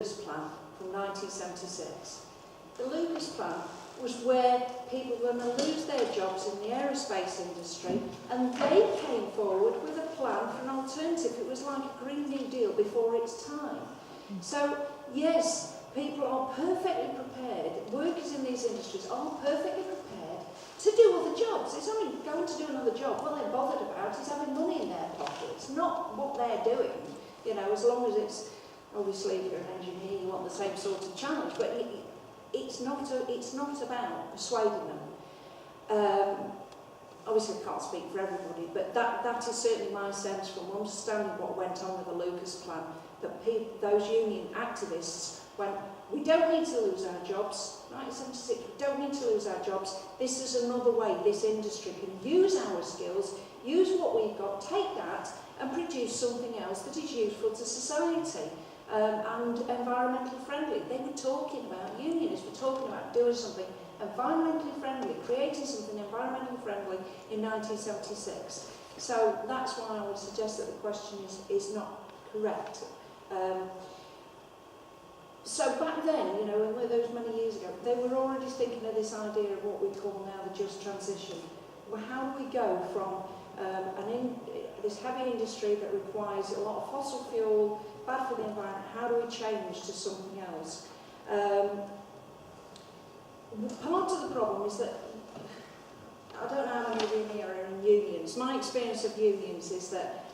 Lucas Plan from 1976. The Lucas Plan was where people were going to lose their jobs in the aerospace industry, and they came forward with a plan for an alternative. It was like a Green New Deal before its time. So, yes, people are perfectly prepared, workers in these industries are perfectly prepared to do other jobs. It's only going to do another job. What they're bothered about is having money in their pockets, not what they're doing. You know, as long as it's, obviously if you're an engineer, you want the same sort of challenge, but it's not about persuading them. Obviously I can't speak for everybody, but that is certainly my sense from understanding what went on with the Lucas Plan, that those union activists went, we don't need to lose our jobs, 1976, we don't need to lose our jobs, this is another way this industry can use our skills, use what we've got, take that and produce something else that is useful to society. And environmentally friendly. They were talking about, unionists were talking about doing something environmentally friendly, creating something environmentally friendly in 1976. So that's why I would suggest that the question is not correct. So back then, you know, those many years ago, they were already thinking of this idea of what we call now the just transition. Well, how do we go from this heavy industry that requires a lot of fossil fuel, bad for the environment, how do we change to something else? Part of the problem is that, I don't know how many of you here are in unions. My experience of unions is that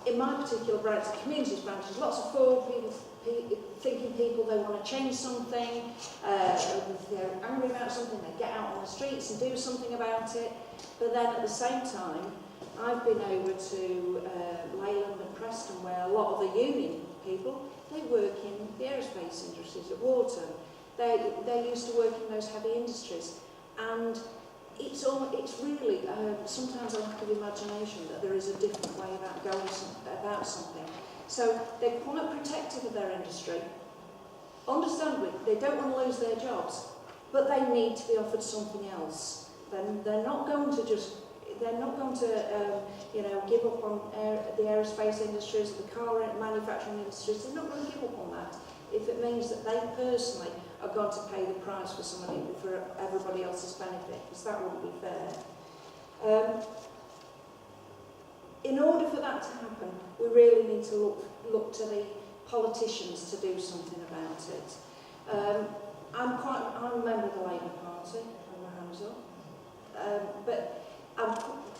in my particular branch, the communities branches, lots of forward people, thinking people, they want to change something, they're angry about something, they get out on the streets and do something about it. But then at the same time, I've been over to Leyland and Preston, where a lot of the union people, they work in the aerospace industries at Wharton. They're used to working in those heavy industries, and it's really sometimes a lack of imagination that there is a different way about going about something. So they're quite protective of their industry. Understandably, they don't want to lose their jobs, but they need to be offered something else. They're not going to give up on the aerospace industries, the car manufacturing industries. They're not going to give up on that if it means that they personally are going to pay the price for everybody else's benefit, because that wouldn't be fair. In order for that to happen, we really need to look to the politicians to do something about it. I'm a member of the Labour Party, and my hands up, but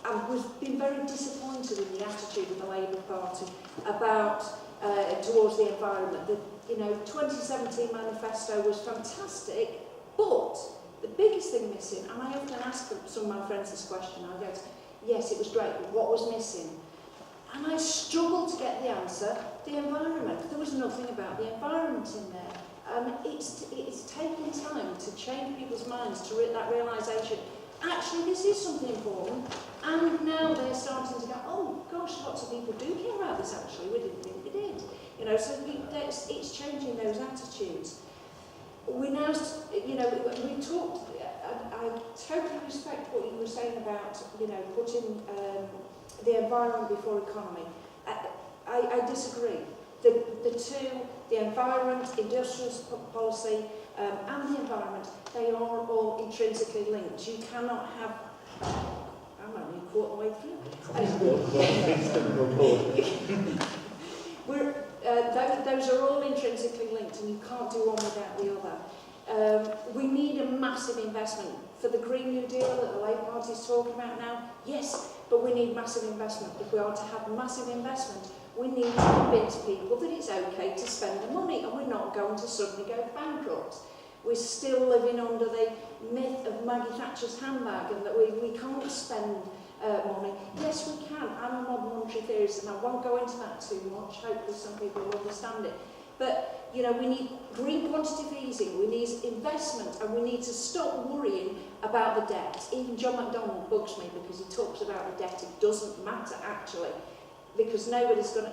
I've been very disappointed in the attitude of the Labour Party about towards the environment. The 2017 manifesto was fantastic, but the biggest thing missing, and I often ask some of my friends this question, I go, yes, it was great, but what was missing? And I struggled to get the answer, the environment. There was nothing about the environment in there. And it's taken time to change people's minds to that realisation, actually this is something important, and now they're starting to go, oh gosh, lots of people do care about this actually, we didn't think they did. So it's changing those attitudes. We now, we talked, I totally respect what you were saying about, putting the environment before economy. I disagree. The two, the environment, industrial policy, and the environment, they are all intrinsically linked. You cannot have... I'm only a quarter way through. Those are all intrinsically linked, and you can't do one without the other. We need a massive investment for the Green New Deal that the Labour Party is talking about now. Yes, but we need massive investment. If we are to have massive investment, we need to convince people that it's okay to spend the money, and we're not going to suddenly go bankrupt. We're still living under the myth of Maggie Thatcher's handbag, and that we can't spend money. Yes, we can. I'm a modern monetary theorist, and I won't go into that too much. Hopefully some people will understand it. But, we need green quantitative easing, we need investment, and we need to stop worrying about the debt. Even John McDonnell bugs me because he talks about the debt. It doesn't matter, actually, because nobody's going to,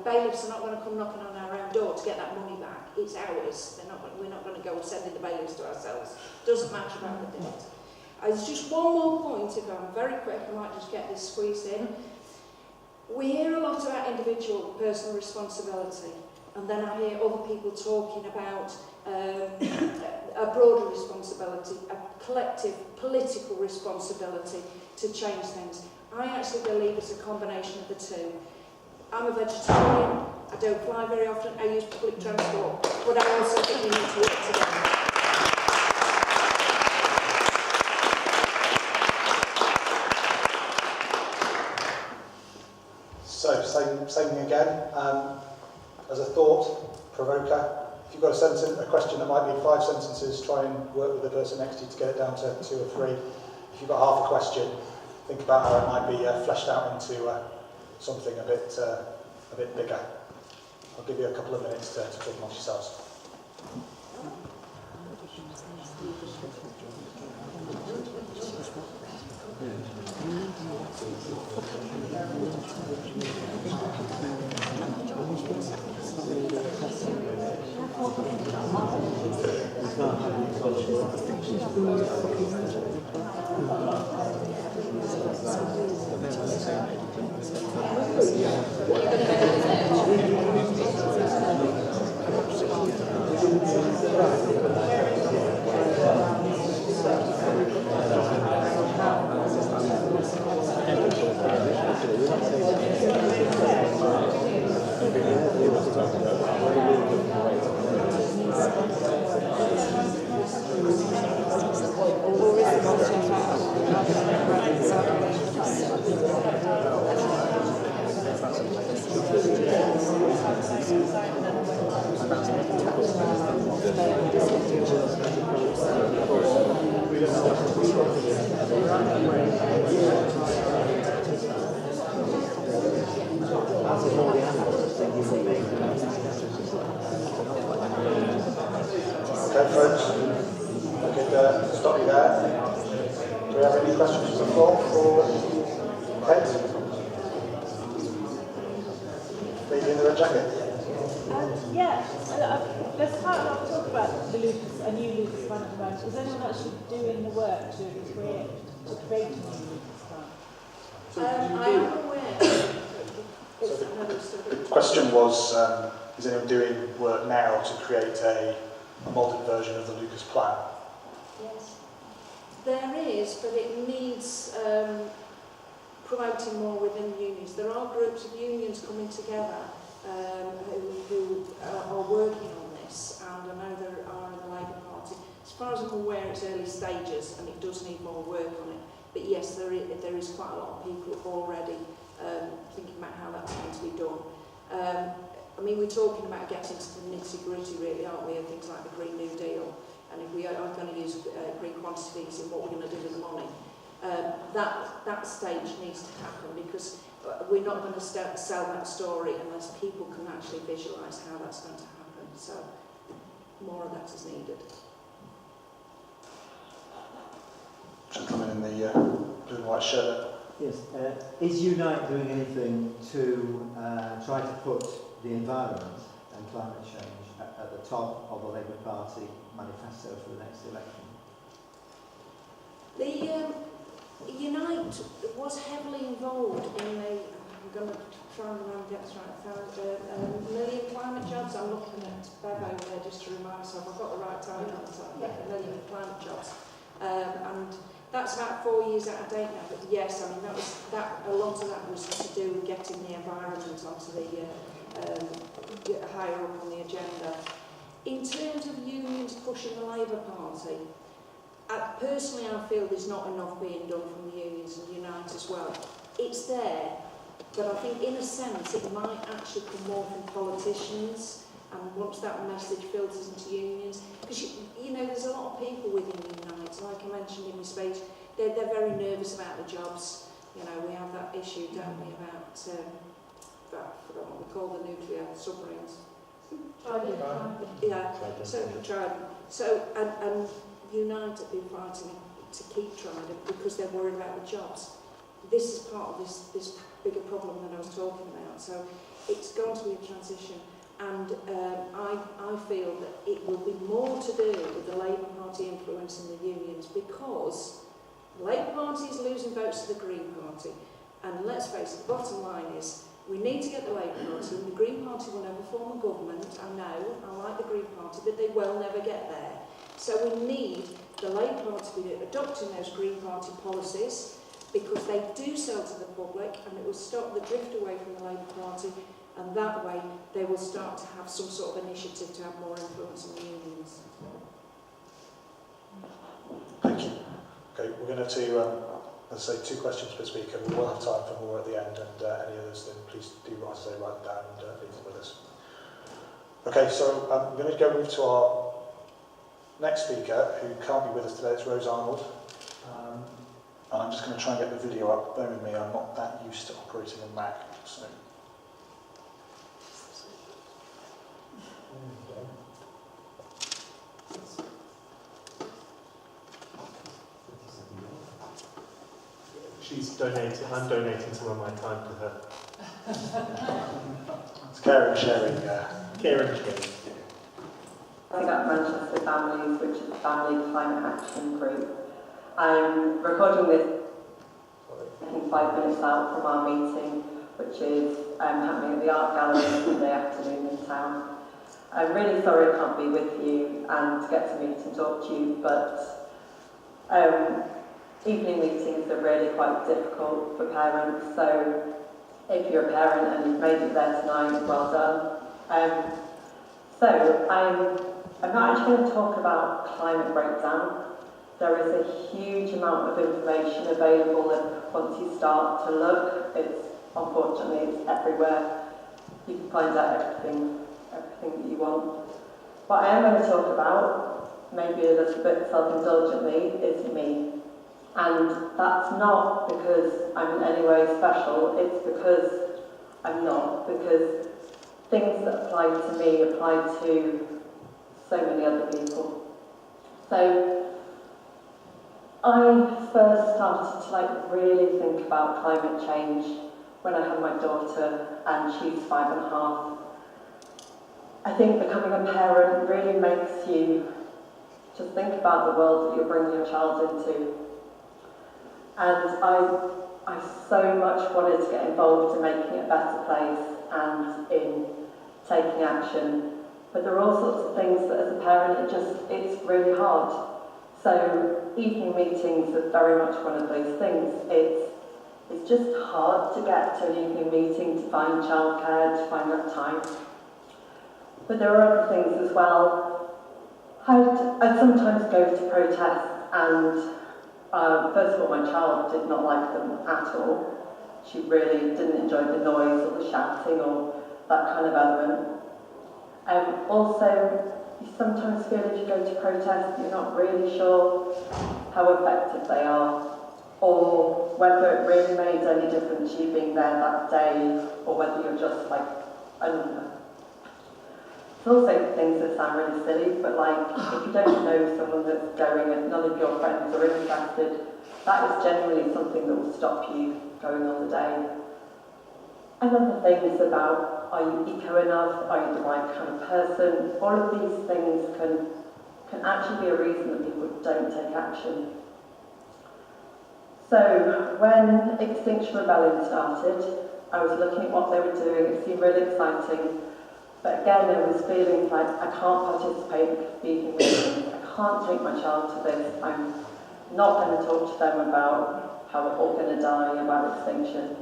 bailiffs are not going to come knocking on our own door to get that money back. It's ours. We're not going to go sending the bailiffs to ourselves. Doesn't matter about the debt. There's just one more point, if I'm very quick, I might just get this squeezed in. We hear a lot about individual personal responsibility, And then I hear other people talking about a broader responsibility, a collective political responsibility to change things. I actually believe it's a combination of the two. I'm a vegetarian, I don't fly very often, I use public transport, but I also think we need to work together. So, same thing again. As a thought provoker, if you've got a question that might be 5 sentences, try and work with the person next to you to get it down to 2 or 3. If you've got half a question, think about how it might be fleshed out into something a bit bigger. I'll give you a couple of minutes to talk amongst yourselves. Okay, folks, I could stop you there. Do we have any questions from the floor for Ed? Lady in the red jacket. There's quite a lot of talk about the a new Lucas Fund at the moment. Is anyone actually doing the work to create a new Lucas Fund? I am aware. The question was, is anyone doing work now to create a modern version of the Lucas plan? Yes. There is, but it needs promoting more within unions. There are groups of unions coming together who are working on this, and I know there are in the Labour Party. As far as I'm aware, it's early stages and it does need more work on it. But yes, there is quite a lot of people already thinking about how that's going to be done. I mean, we're talking about getting to the nitty-gritty, really, aren't we, of things like the Green New Deal, and if we are going to use green quantities in what we're going to do with the money. That stage needs to happen, because we're not going to sell that story unless people can actually visualise how that's going to happen. So more of that is needed. Gentleman in the blue and white shirt. Yes. Is Unite doing anything to try to put the environment and climate change at the top of the Labour Party manifesto for the next election? The Unite was heavily involved in the, I'm going to try and remember get this right, million climate jobs. I'm looking at Bev over there just to remind myself I've got the right time on so a million climate jobs. And that's about 4 years out of date now, but yes, I mean a lot of that was to do with getting the environment onto the higher up on the agenda. In terms of unions pushing the Labour Party, personally I feel there's not enough being done from the unions and Unite as well. It's there, but I think in a sense it might actually come more from politicians, and once that message filters into unions, because you know there's a lot of people within Unite, like I mentioned in my speech, they're very nervous about the jobs. You know, we have that issue, don't we, about I forgot what we call the nuclear submarines. Yeah, so and Unite have been fighting to keep Trident because they're worried about the jobs. This is part of this bigger problem that I was talking about. So it's going to be a transition, and I feel that it will be more to do with the Labour Party influencing the unions, because the Labour Party is losing votes to the Green Party, and let's face it, the bottom line is We need to get the Labour Party, and the Green Party will never form a government. I know, I like the Green Party, but they will never get there. So we need the Labour Party to be adopting those Green Party policies, because they do sell to the public, and it will stop the drift away from the Labour Party, and that way they will start to have some sort of initiative to have more influence on the unions. Thank you. Okay, we're going to, let's say, 2 questions per speaker. We will have time for more at the end, and any others, then please do write them down and leave them with us. Okay, so I'm going to move to our next speaker, who can't be with us today. It's Rose Arnold. And I'm just going to try and get the video up. Bear with me, I'm not that used to operating a Mac, so... She's donating, I'm donating some of my time to her. It's caring, sharing. Caring, sharing. I think at Manchester Families, which is the Family Climate Action Group. I'm recording this, taking 5 minutes out from our meeting, which is happening at the Art Gallery Sunday afternoon in town. I'm really sorry I can't be with you and to get to meet and talk to you, but evening meetings are really quite difficult for parents, so if you're a parent and you've made it there tonight, well done. So I'm not actually going to talk about climate breakdown. There is a huge amount of information available, and once you start to look, unfortunately it's everywhere. You can find out everything that you want. What I am going to talk about, maybe a little bit self-indulgently, is me. And that's not because I'm in any way special, it's because I'm not, because things that apply to me apply to so many other people. So I first started to really think about climate change when I had my daughter, and she's 5.5. I think becoming a parent really makes you just think about the world that you're bringing your child into. And I so much wanted to get involved in making it a better place and in taking action. But there are all sorts of things that as a parent, it's really hard. So evening meetings are very much one of those things. It's just hard to get to an evening meeting, to find childcare, to find that time. But there are other things as well. I'd sometimes go to protests, and first of all, my child did not like them at all. She really didn't enjoy the noise or the shouting or that kind of element. Also, you sometimes feel if you go to protests, you're not really sure how effective they are, or whether it really made any difference you being there that day, or whether you're just like a number. There's also things that sound really silly, but if you don't know someone that's going and none of your friends are interested, that is generally something that will stop you going on the day. And other things about, are you eco enough, are you the right kind of person? All of these things can actually be a reason that people don't take action. So when Extinction Rebellion started, I was looking at what they were doing. It seemed really exciting. But again, I was feeling like I can't participate because of the evening meetings. I can't take my child to this. I'm not going to talk to them about how we're all going to die, about extinction.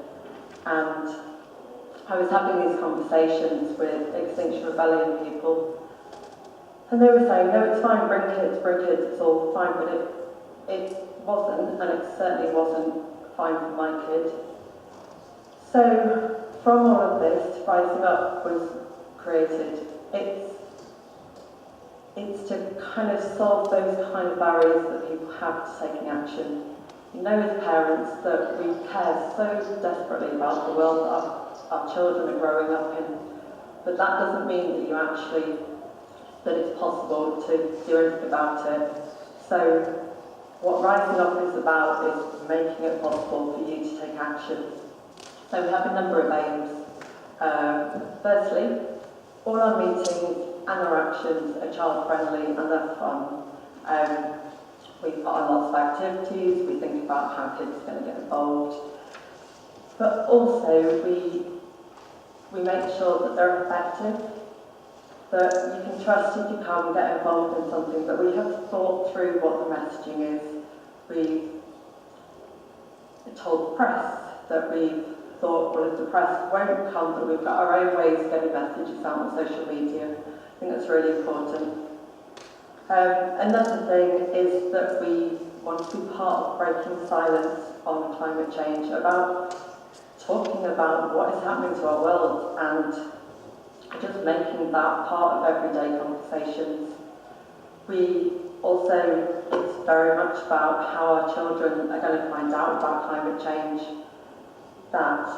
And I was having these conversations with Extinction Rebellion people, and they were saying, no, it's fine, bring kids, it's all fine, but it wasn't, and it certainly wasn't fine for my kid. So from all of this, Rising Up was created. It's to kind of solve those kind of barriers that people have to taking action. You know, as parents, that we care so desperately about the world that our children are growing up in, but that doesn't mean that it's possible to do anything about it. So what Rising Up is about is making it possible for you to take action. So we have a number of aims. Firstly, all our meetings and our actions are child-friendly and they're fun. We've got lots of activities, we think about how kids are going to get involved. But also, we we make sure that they're effective, that you can trust if you come and get involved in something, that we have thought through what the messaging is. We've told the press that we've thought, well, if the press won't come, that we've got our own ways of getting messages out on social media. I think that's really important. Another thing is that we want to be part of breaking silence on climate change, about talking about what is happening to our world and just making that part of everyday conversations. We also, it's very much about how our children are going to find out about climate change, that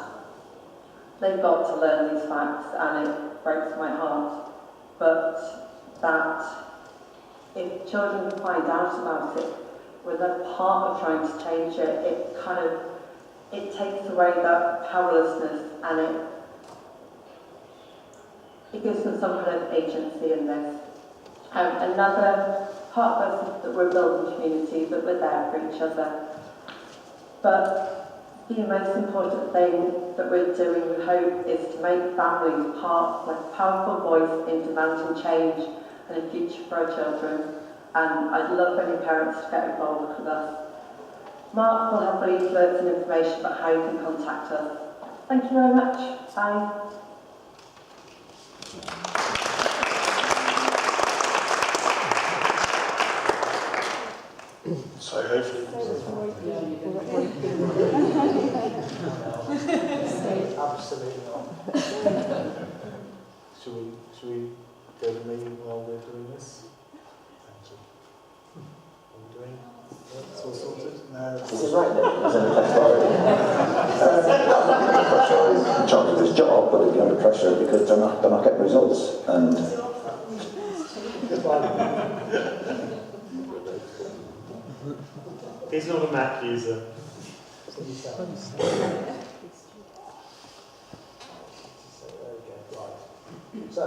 they've got to learn these facts, and it breaks my heart, but that if children find out about it, when they're part of trying to change it, it takes away that powerlessness, and it gives them some kind of agency in this. Another part of us is that we're building community, that we're there for each other. But the most important thing that we're doing, we hope, is to make families part, like a powerful voice in demanding change and a future for our children. And I'd love any parents to get involved with us. Mark will have leaflets and information about how you can contact us. Thank you very much. Bye. So hopefully... Absolutely not. Should we go to me while we're doing this? Thank you. Are we doing it? It's all sorted? No. Is it right then? Is it in charge of this job, but they'll be under pressure because they're not getting results. And He's not a Mac user. So,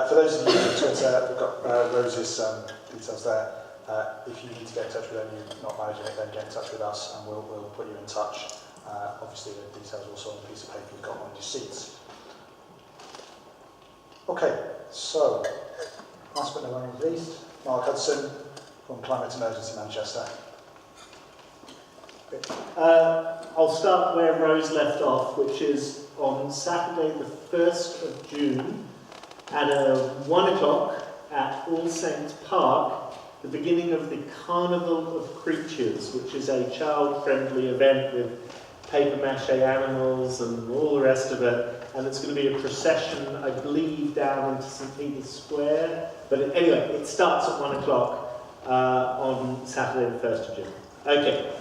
for those of you on Twitter, we've got Rose's details there. If you need to get in touch with them, you're not managing it, then get in touch with us and we'll put you in touch. Obviously, the details are also on the piece of paper you've got on your seats. Okay, so, last but not least, Mark Hudson from Climate Emergency Manchester. I'll start where Rose left off, which is on Saturday the 1st of June at 1 o'clock at All Saints Park, the beginning of the Carnival of Creatures, which is a child-friendly event with paper mache animals and all the rest of it. And it's going to be a procession, I believe, down into St. Peter's Square. But anyway, it starts at 1 o'clock on Saturday the 1st of June. Okay,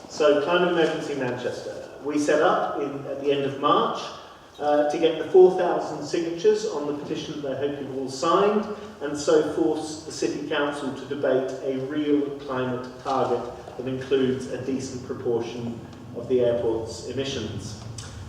so Climate Emergency Manchester. We set up at the end of March to get the 4,000 signatures on the petition that I hope you've all signed, and so force the City Council to debate a real climate target that includes a decent proportion of the airport's emissions.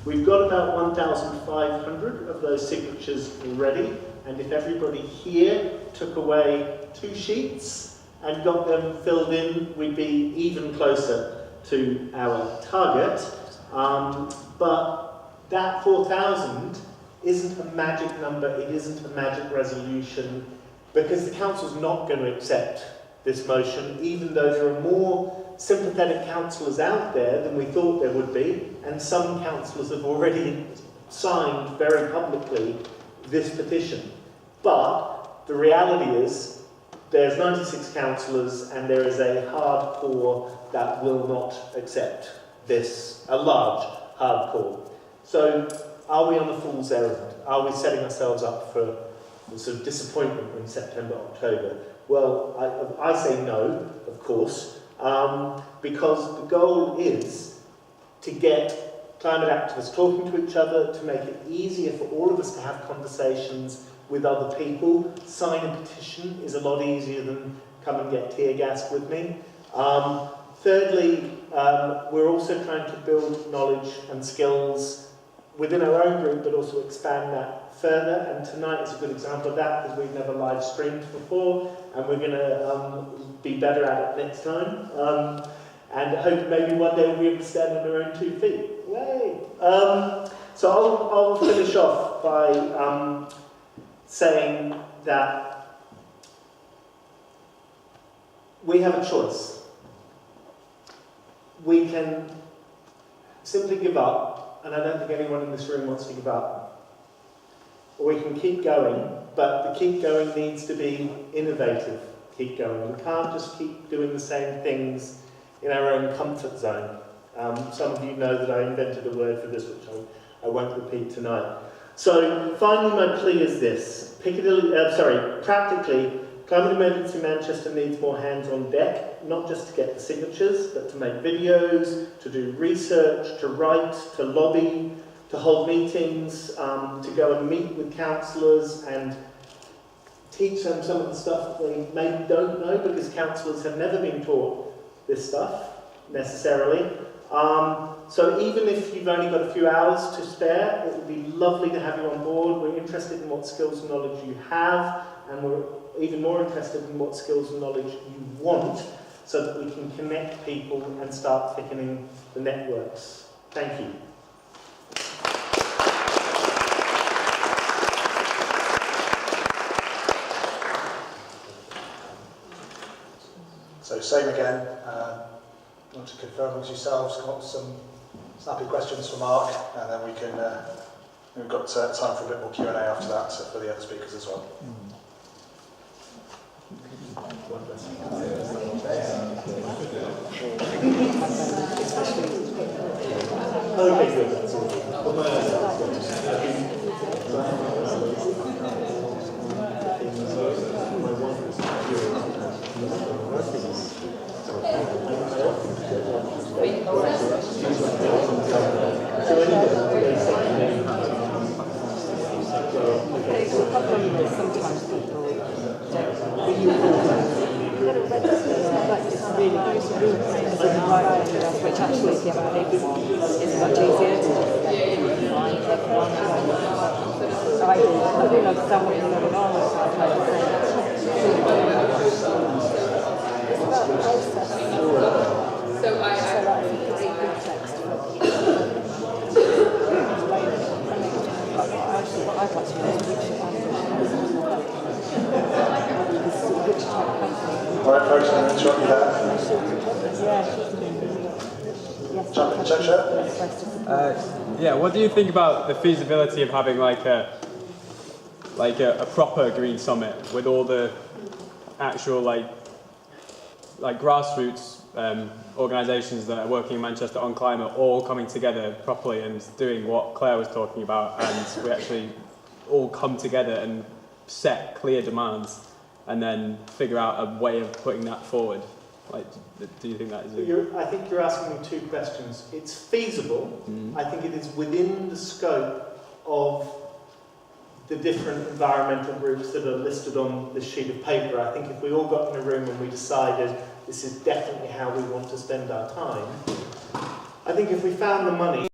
We've got about 1,500 of those signatures already, and if everybody here took away 2 sheets and got them filled in, we'd be even closer to our target. But that 4,000 isn't a magic number, it isn't a magic resolution, because the council's not going to accept this motion, even though there are more sympathetic councillors out there than we thought there would be, and some councillors have already signed very publicly this petition. But the reality is there's 96 councillors and there is a hard core that will not accept this, a large hard core. So are we on a fool's errand? Are we setting ourselves up for sort of disappointment in September, October? Well, I say no, of course, because the goal is to get climate activists talking to each other, to make it easier for all of us to have conversations with other people. Sign a petition is a lot easier than come and get tear gassed with me. Thirdly, we're also trying to build knowledge and skills within our own group, but also expand that further. And tonight is a good example of that, because we've never live streamed before, and we're going to be better at it next time. And I hope maybe one day we'll be able to stand on our own 2 feet. Yay! So I'll finish off by saying that we have a choice. We can simply give up, and I don't think anyone in this room wants to give up. Or we can keep going, but the keep going needs to be innovative. Keep going. We can't just keep doing the same things in our own comfort zone. Some of you know that I invented a word for this, which I won't repeat tonight. So finally, my plea is this: practically, Climate Emergency Manchester needs more hands on deck, not just to get the signatures, but to make videos, to do research, to write, to lobby, to hold meetings, to go and meet with councillors and teach them some of the stuff that they maybe don't know, because councillors have never been taught this stuff necessarily. So even if you've only got a few hours to spare, it would be lovely to have you on board. We're interested in what skills and knowledge you have, and we're even more interested in what skills and knowledge you want, so that we can connect people and start thickening the networks. Thank you. So same again, want to confirm amongst yourselves, come up with some snappy questions for Mark, and then we can, we've got time for a bit more Q&A after that for the other speakers as well. Okay, good. That's all. Which actually, if you have a paper one, is much easier to just get find everyone. So I didn't understand what was going on, so I tried to say it's about the process. So I think it's a good text. What I'd like to know is which type of company. All right, folks, I'm going to interrupt you there. Yeah, what do you think about the feasibility of having like a proper green summit with all the actual like grassroots organisations that are working in Manchester on climate all coming together properly and doing what Claire was talking about, and we actually all come together and set clear demands and then figure out a way of putting that forward? Like, do you think that is I think you're asking me two questions. It's feasible. I think it is within the scope of the different environmental groups that are listed on this sheet of paper. I think if we all got in a room and we decided this is definitely how we want to spend our time, I think if we found the money